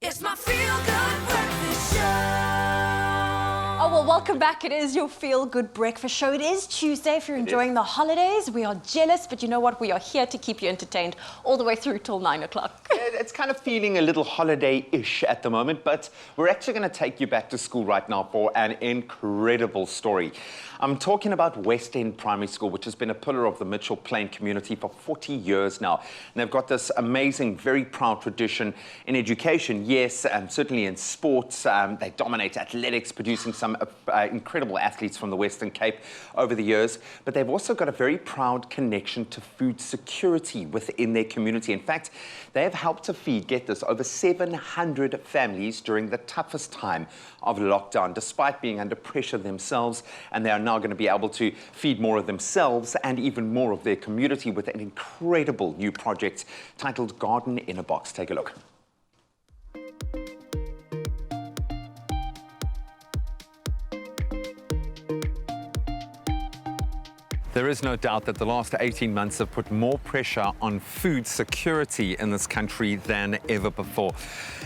It's my feel-good breakfast show. Oh, well, welcome back. It is your feel-good breakfast show. It is Tuesday. If you're enjoying the holidays, we are jealous, but you know what? We are here to keep you entertained all the way through till 9 o'clock. It's kind of feeling a little holiday-ish at the moment, but we're actually going to take you back to school right now for an incredible story. I'm talking about West End Primary School, which has been a pillar of the Mitchell Plain community for 40 years now. And they've got this amazing, very proud tradition in education, yes, and certainly in sports. They dominate athletics, producing some incredible athletes from the Western Cape over the years. But they've also got a very proud connection to food security within their community. In fact, they have helped to feed, get this, over 700 families during the toughest time of lockdown, despite being under pressure themselves. And they are now going to be able to feed more of themselves and even more of their community with an incredible new project titled Garden in a Box. Take a look. There is no doubt that the last 18 months have put more pressure on food security in this country than ever before.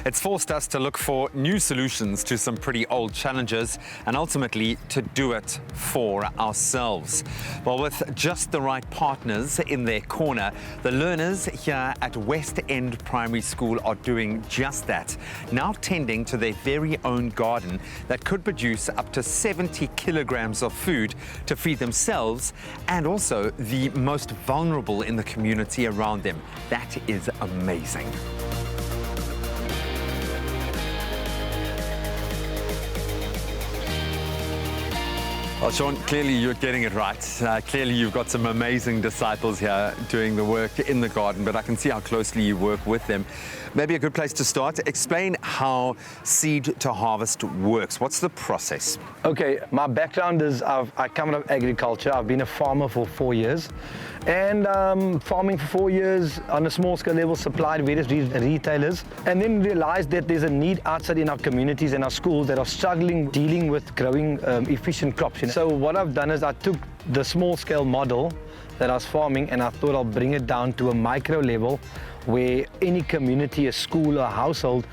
It's forced us to look for new solutions to some pretty old challenges and ultimately to do it for ourselves. Well, with just the right partners in their corner, the learners here at West End Primary School are doing just that, now tending to their very own garden that could produce up to 70 kilograms of food to feed themselves and also the most vulnerable in the community around them. That is amazing. Well, Sean, clearly you're getting it right. Clearly you've got some amazing disciples here doing the work in the garden, but I can see how closely you work with them. Maybe a good place to start. Explain how Seed to Harvest works. What's the process? Okay, my background is I come out of agriculture. I've been a farmer for 4 years. And farming for 4 years on a small scale level, supplied various retailers, and then realized that there's a need outside in our communities and our schools that are struggling dealing with growing efficient crops. So what I've done is I took the small scale model that I was farming and I thought I'll bring it down to a micro level where any community, a school, or a household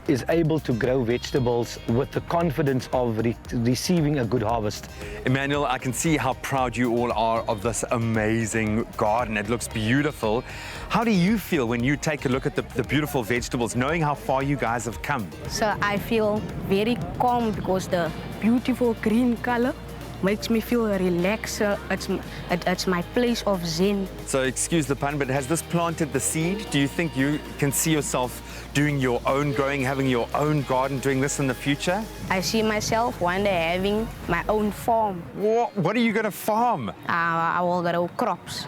is able to grow vegetables with the confidence of receiving a good harvest. Emmanuel, I can see how proud you all are of this amazing garden. It looks beautiful. How do you feel when you take a look at the beautiful vegetables, knowing how far you guys have come? So I feel very calm because the beautiful green color makes me feel relaxed. It's my place of zen. So excuse the pun, but has this planted the seed? Do you think you can see yourself doing your own growing, having your own garden, doing this in the future? I see myself one day having my own farm. What are you going to farm? I will grow crops.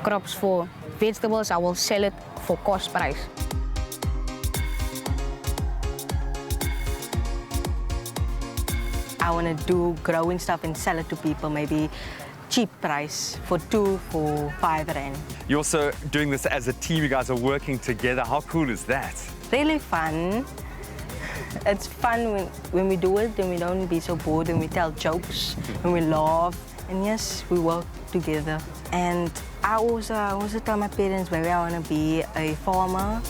Crops for vegetables, I will sell it for cost price. I want to do growing stuff and sell it to people, maybe cheap price for 2 for 5 rand. You're also doing this as a team. You guys are working together. How cool is that? Really fun. It's fun when we do it, and we don't be so bored, and we tell jokes, and we laugh, and yes, we work together. And I also tell my parents maybe I want to be a farmer.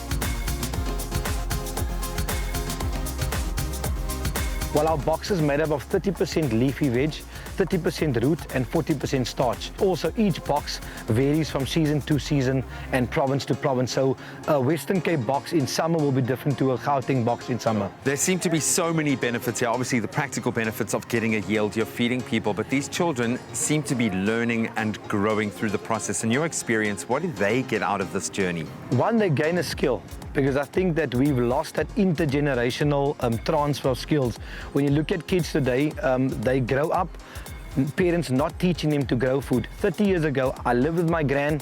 Well, our box is made up of 30% leafy veg, 30% root and 40% starch. Also, each box varies from season to season and province to province. So a Western Cape box in summer will be different to a Gauteng box in summer. There seem to be so many benefits here. Obviously, the practical benefits of getting a yield, you're feeding people, but these children seem to be learning and growing through the process. In your experience, what did they get out of this journey? One, they gain a skill, because I think that we've lost that intergenerational transfer of skills. When you look at kids today, they grow up, parents not teaching them to grow food. 30 years ago, I lived with my gran.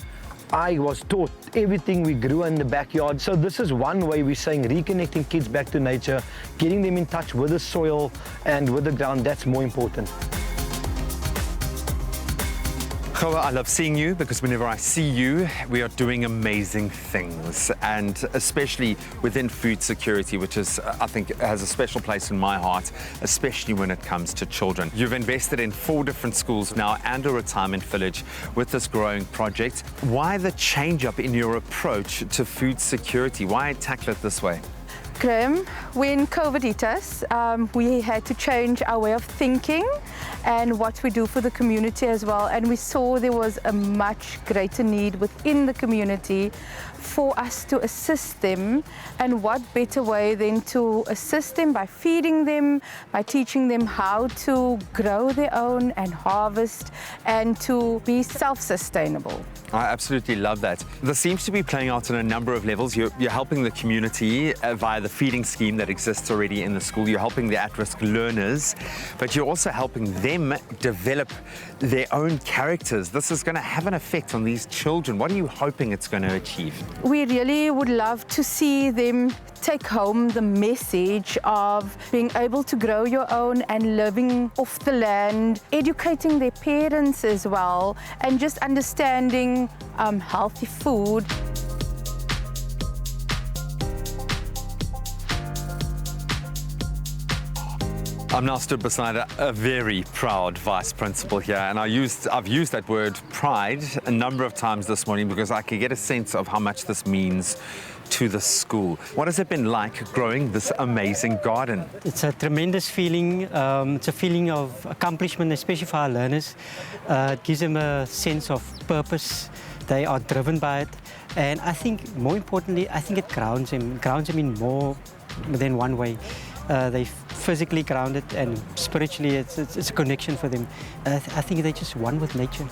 I was taught everything we grew in the backyard. So this is one way we're saying reconnecting kids back to nature, getting them in touch with the soil and with the ground. That's more important. Goa, I love seeing you because whenever I see you, we are doing amazing things, and especially within food security, which is, I think, has a special place in my heart, especially when it comes to children. You've invested in 4 different schools now and a retirement village with this growing project. Why the change up in your approach to food security? Why tackle it this way? Graham, when COVID hit us, we had to change our way of thinking and what we do for the community as well. And we saw there was a much greater need within the community for us to assist them. And what better way than to assist them by feeding them, by teaching them how to grow their own and harvest and to be self-sustainable. I absolutely love that. This seems to be playing out on a number of levels. You're helping the community via the feeding scheme that exists already in the school. You're helping the at-risk learners, but you're also helping them develop their own characters. This is going to have an effect on these children. What are you hoping it's going to achieve? We really would love to see them take home the message of being able to grow your own and living off the land, educating their parents as well, and just understanding healthy food. I'm now stood beside a very proud vice principal here, and I've used that word pride a number of times this morning because I can get a sense of how much this means to the school. What has it been like growing this amazing garden? It's a tremendous feeling. It's a feeling of accomplishment, especially for our learners. It gives them a sense of purpose. They are driven by it. And I think, more importantly, I think it grounds them in more than one way. They physically grounded and spiritually it's a connection for them. I think they're just one with nature.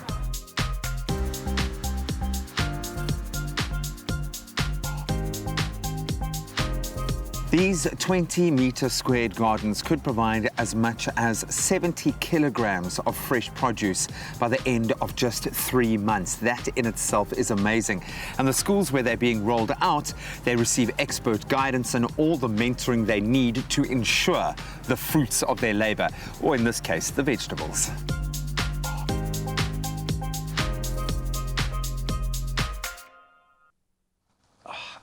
These 20-meter squared gardens could provide as much as 70 kilograms of fresh produce by the end of just 3 months. That in itself is amazing. And the schools where they're being rolled out, they receive expert guidance and all the mentoring they need to ensure the fruits of their labor, or in this case, the vegetables.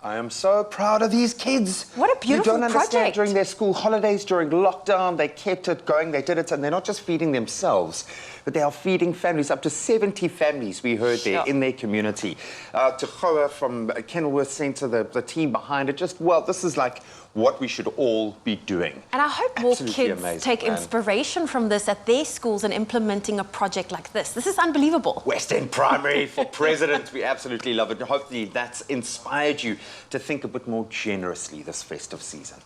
I am so proud of these kids. What a beautiful You don't understand, project. during their school holidays, during lockdown, they kept it going, they did it, and they're not just feeding themselves, but they are feeding families, up to 70 families we heard there in their community. To Goa from Kenilworth Centre, the team behind it, just, well, this is like what we should all be doing. And I hope more Absolutely kids amazing, take man. inspiration from this at their schools and implementing a project like this. This is unbelievable. West End Primary for President. We absolutely love it. Hopefully that's inspired you to think a bit more generously this festive season.